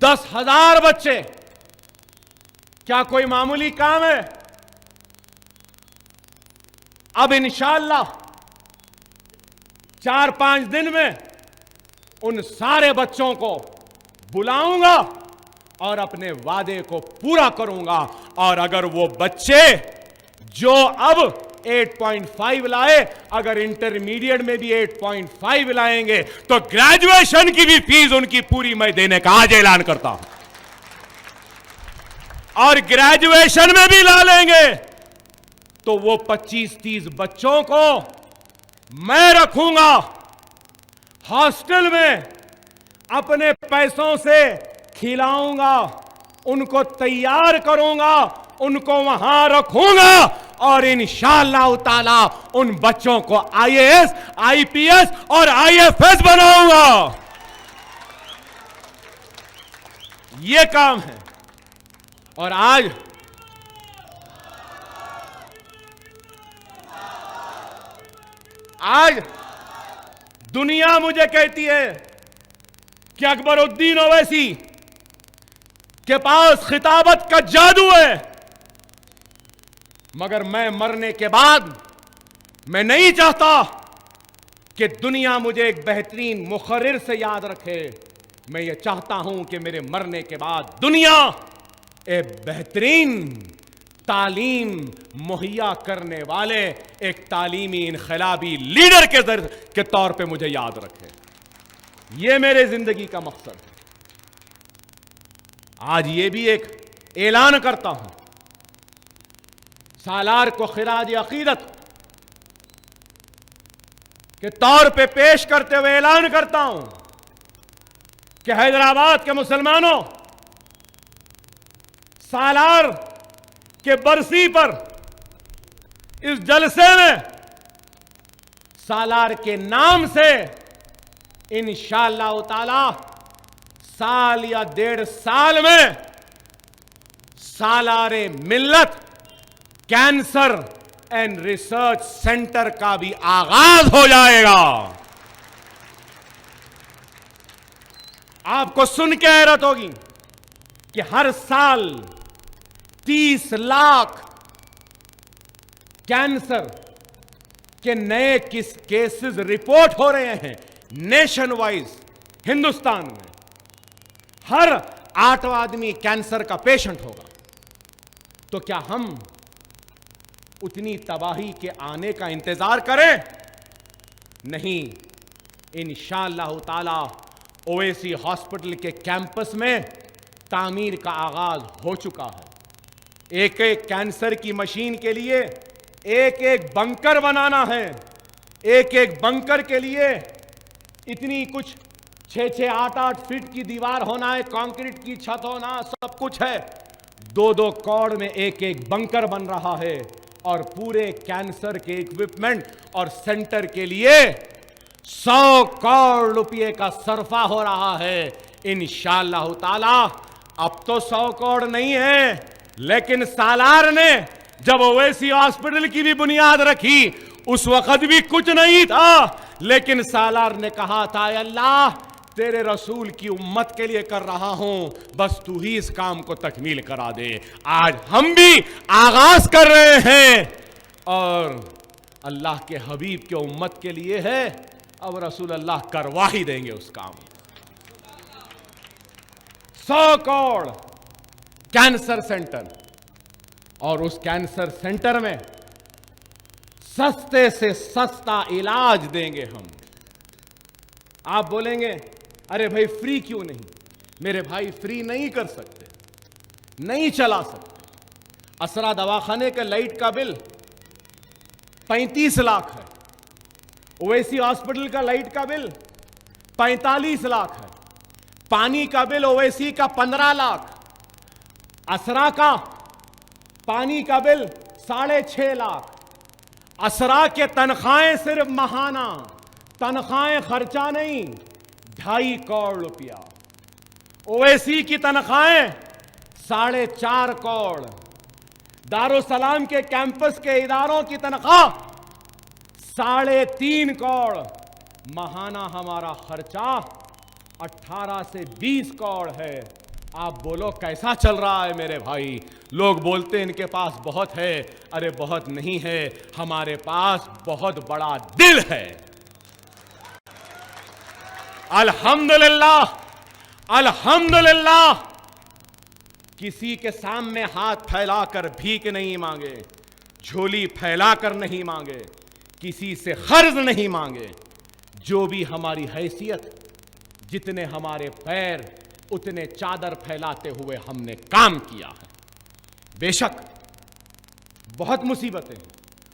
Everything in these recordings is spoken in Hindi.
10,000 बच्चे क्या कोई मामूली काम है? अब इंशाअल्लाह 4-5 दिन में उन सारे बच्चों को बुलाऊंगा और अपने वादे को पूरा करूंगा। और अगर वो बच्चे जो अब 8.5 लाए, अगर इंटरमीडिएट में भी 8.5 लाएंगे तो ग्रेजुएशन की भी फीस उनकी पूरी मैं देने का आज ऐलान करता हूं। और ग्रेजुएशन में भी ला लेंगे तो वो 25-30 बच्चों को मैं रखूंगा हॉस्टल में, अपने पैसों से खिलाऊंगा, उनको तैयार करूंगा, उनको वहां रखूंगा और इंशाअल्लाह ताला उन बच्चों को आईएएस, आईपीएस और आईएफएस बनाऊंगा। ये काम है। और आज दुनिया मुझे कहती है कि अकबरुद्दीन ओवैसी के पास खिताबत का जादू है, मगर मैं मरने के बाद मैं नहीं चाहता कि दुनिया मुझे एक बेहतरीन मुखर्रिर से याद रखे। मैं ये चाहता हूं कि मेरे मरने के बाद दुनिया एक बेहतरीन तालीम मुहैया करने वाले एक तालीमी इनकलाबी लीडर के तौर पे मुझे याद रखे। ये मेरे जिंदगी का मकसद है। आज ये भी एक ऐलान करता हूं, सालार को खिराज अकीदत के तौर पे पेश करते हुए ऐलान करता हूं कि हैदराबाद के मुसलमानों, सालार के बरसी पर इस जलसे में सालार के नाम से इंशाअल्लाह ताला साल या 1.5 साल में सालारे मिल्लत कैंसर एंड रिसर्च सेंटर का भी आगाज हो जाएगा। आपको सुन के हैरत होगी कि हर साल 30 लाख कैंसर के नए केसेस रिपोर्ट हो रहे हैं नेशन वाइज। हिंदुस्तान में हर 8वां आदमी कैंसर का पेशेंट होगा। तो क्या हम उतनी तबाही के आने का इंतजार करें? नहीं, इंशाअल्लाह ताला ओवैसी हॉस्पिटल के कैंपस में तामीर का आगाज हो चुका है। एक एक कैंसर की मशीन के लिए एक एक बंकर बनाना है। एक एक बंकर के लिए इतनी कुछ 6-6, 8-8 फीट की दीवार होना है, कंक्रीट की छत होना, सब कुछ है। 2-2 करोड़ में एक एक बंकर बन रहा है। और पूरे कैंसर के इक्विपमेंट और सेंटर के लिए 100 करोड़ रुपए का सरफा हो रहा है। इंशाअल्लाह ताला अब तो 100 करोड़ नहीं है, लेकिन सालार ने जब ओवैसी हॉस्पिटल की भी बुनियाद रखी उस वक्त भी कुछ नहीं था, लेकिन सालार ने कहा था, अल्लाह तेरे रसूल की उम्मत के लिए कर रहा हूं, बस तू ही इस काम को तकमील करा दे। आज हम भी आगाज कर रहे हैं और अल्लाह के हबीब के उम्मत के लिए है, अब रसूल अल्लाह करवा ही देंगे उस काम। 100 करोड़ कैंसर सेंटर, और उस कैंसर सेंटर में सस्ते से सस्ता इलाज देंगे हम। आप बोलेंगे अरे भाई फ्री क्यों नहीं? मेरे भाई फ्री नहीं कर सकते, नहीं चला सकते। असरा दवाखाने का लाइट का बिल 35 लाख है, ओवैसी हॉस्पिटल का लाइट का बिल 45 लाख है, पानी का बिल ओवैसी का 15 लाख, असरा का पानी का बिल 6.5 लाख। असरा के तनख्वाहें सिर्फ महाना तनख्वाहें, खर्चा नहीं, 2.5 करोड़ रुपया। ओवैसी की तनख्वाहें 4.5 करोड़। दारुसलाम के कैंपस के इदारों की तनख्वाह 3.5 करोड़। महाना हमारा खर्चा 18 से 20 करोड़ है। आप बोलो कैसा चल रहा है मेरे भाई? लोग बोलते इनके पास बहुत है, अरे बहुत नहीं है, हमारे पास बहुत बड़ा दिल है। अल्हम्दुलिल्लाह, अल्हम्दुलिल्लाह, किसी के सामने हाथ फैलाकर भीख नहीं मांगे, झोली फैलाकर नहीं मांगे, किसी से कर्ज नहीं मांगे। जो भी हमारी हैसियत, जितने हमारे पैर, उतने चादर फैलाते हुए हमने काम किया है। बेशक बहुत मुसीबतें हैं।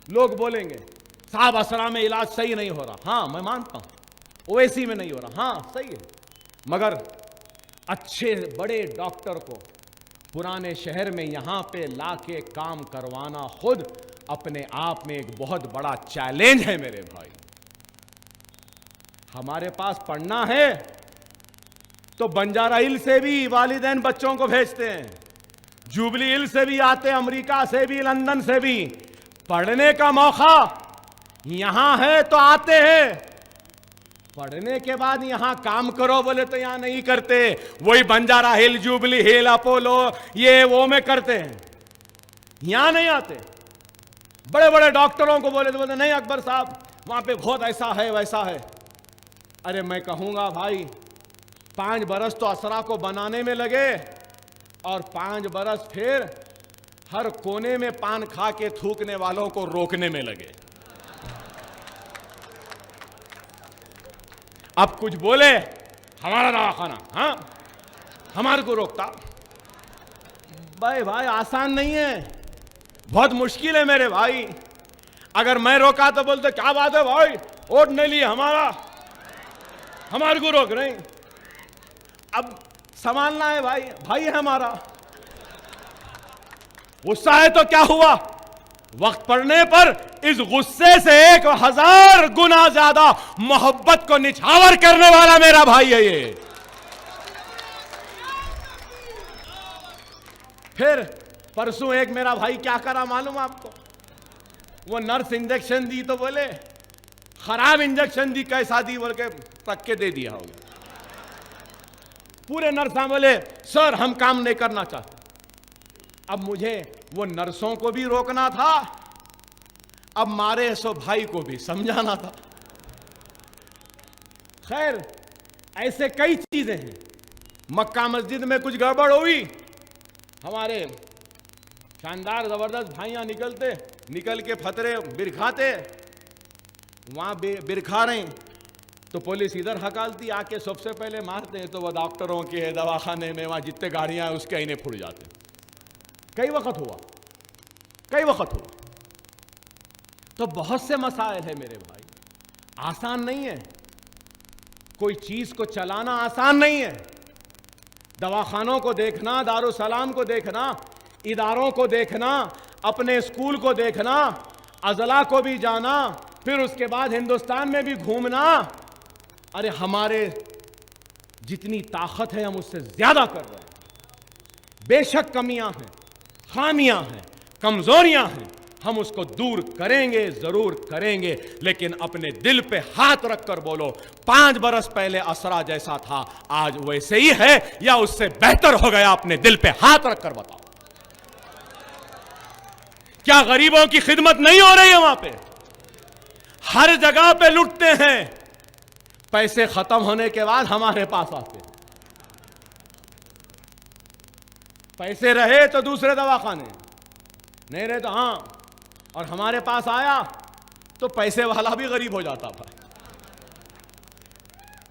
लोग बोलेंगे साहब असरा में इलाज सही नहीं हो रहा। हाँ मैं मानता हूं, ओवैसी में नहीं हो रहा, हाँ सही है, मगर अच्छे बड़े डॉक्टर को पुराने शहर में यहां पे लाके काम करवाना खुद अपने आप में एक बहुत बड़ा चैलेंज है मेरे भाई। हमारे पास पढ़ना है तो बंजारा हिल से भी वालिदैन बच्चों को भेजते हैं, जुबली हिल से भी आते, अमेरिका से भी, लंदन से भी। पढ़ने का मौका यहां है तो आते हैं, पढ़ने के बाद यहां काम करो बोले तो यहां नहीं करते। वही बंजारा हिल, जुबली हिल, अपोलो, ये वो में करते हैं, यहां नहीं आते। बड़े बड़े डॉक्टरों को बोले तो बोलते नहीं अकबर साहब वहां पे बहुत ऐसा है वैसा है। अरे मैं कहूंगा भाई 5 बरस तो असरा को बनाने में लगे और 5 बरस फिर हर कोने में पान खा के थूकने वालों को रोकने में लगे। अब कुछ बोले हमारा दवाखाना, हाँ हमारे को रोकता। भाई आसान नहीं है, बहुत मुश्किल है मेरे भाई। अगर मैं रोका तो बोलते क्या बात है भाई, वोट नहीं लिए हमारे को रोक रहे। अब संभालना है भाई, भाई है हमारा। गुस्सा है तो क्या हुआ, वक्त पड़ने पर इस गुस्से से 1000 गुना ज्यादा मोहब्बत को निछावर करने वाला मेरा भाई है ये। फिर परसों एक मेरा भाई क्या करा मालूम आपको? वो नर्स इंजेक्शन दी तो बोले खराब इंजेक्शन दी, कैसा दी बोल के रख के दे दिया होगा। पूरे नर्स बोले सर हम काम नहीं करना चाहते। अब मुझे वो नर्सों को भी रोकना था, अब मारे सो भाई को भी समझाना था। खैर ऐसे कई चीजें हैं। मक्का मस्जिद में कुछ गड़बड़ हुई, हमारे शानदार जबरदस्त भाइयां निकल के फतरे बिरखाते, वहां बिरखा रहे तो पुलिस इधर हकालती, आके सबसे पहले मारते हैं तो वह डॉक्टरों के दवाखाने में वहां जितने गाड़ियां हैं उसके आईने फूट जाते। कई वक्त हुआ। तो बहुत से मसाइल है मेरे भाई, आसान नहीं है। कोई चीज को चलाना आसान नहीं है। दवाखानों को देखना, दारुसलाम को देखना, इदारों को देखना, अपने स्कूल को देखना, अजला को भी जाना, फिर उसके बाद हिंदुस्तान में भी घूमना। अरे हमारे जितनी ताकत है हम उससे ज्यादा कर रहे हैं। बेशक कमियां हैं, खामियां हैं, कमजोरियां हैं, हम उसको दूर करेंगे, जरूर करेंगे, लेकिन अपने दिल पे हाथ रखकर बोलो 5 बरस पहले असरा जैसा था आज वैसे ही है या उससे बेहतर हो गया? अपने दिल पे हाथ रखकर बताओ। क्या गरीबों की खिदमत नहीं हो रही है? वहां पे हर जगह पे लुटते हैं, पैसे खत्म होने के बाद हमारे पास आते हैं। पैसे रहे तो दूसरे दवाखाने, नहीं रहे तो हाँ, और हमारे पास आया तो पैसे वाला भी गरीब हो जाता था।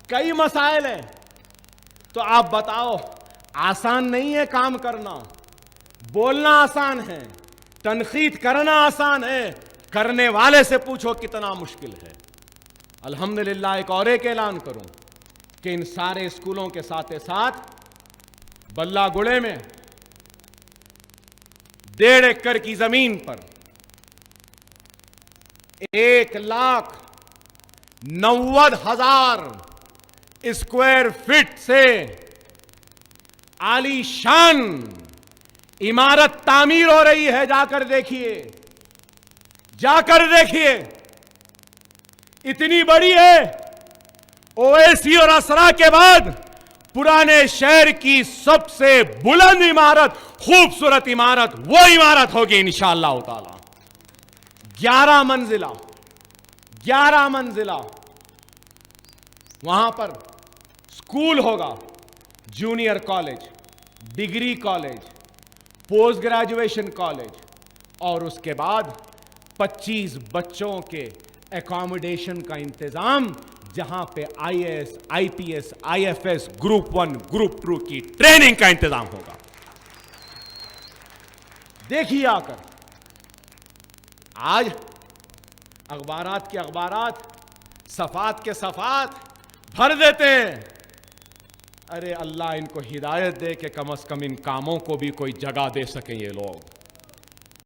कई मसाइल हैं। तो आप बताओ, आसान नहीं है काम करना। बोलना आसान है, तनकीद करना आसान है, करने वाले से पूछो कितना मुश्किल है। अल्हम्दुलिल्लाह एक और एक ऐलान करूं कि इन सारे स्कूलों के साथ साथ बल्लागुड़े में 1.5 एकड़ की जमीन पर 1,90,000 स्क्वायर फीट से आलीशान इमारत तामीर हो रही है। जाकर देखिए, जाकर देखिए, इतनी बड़ी है। ओवैसी और असरा के बाद पुराने शहर की सबसे बुलंद इमारत, खूबसूरत इमारत, वो इमारत होगी इंशाअल्लाह ताला। 11 मंजिला, 11 मंजिला। वहां पर स्कूल होगा, junior college, degree college, post graduation college, और उसके बाद 25 बच्चों के एकोमोडेशन का इंतजाम, जहां पे IAS, IPS, IFS, group 1, group 2 की ट्रेनिंग का इंतजाम होगा। देखिए आकर, आज अखबारात के अखबारात, सफात के सफात भर देते हैं। अरे अल्लाह इनको हिदायत दे कि कम से कम इन कामों को भी कोई जगह दे सके ये लोग।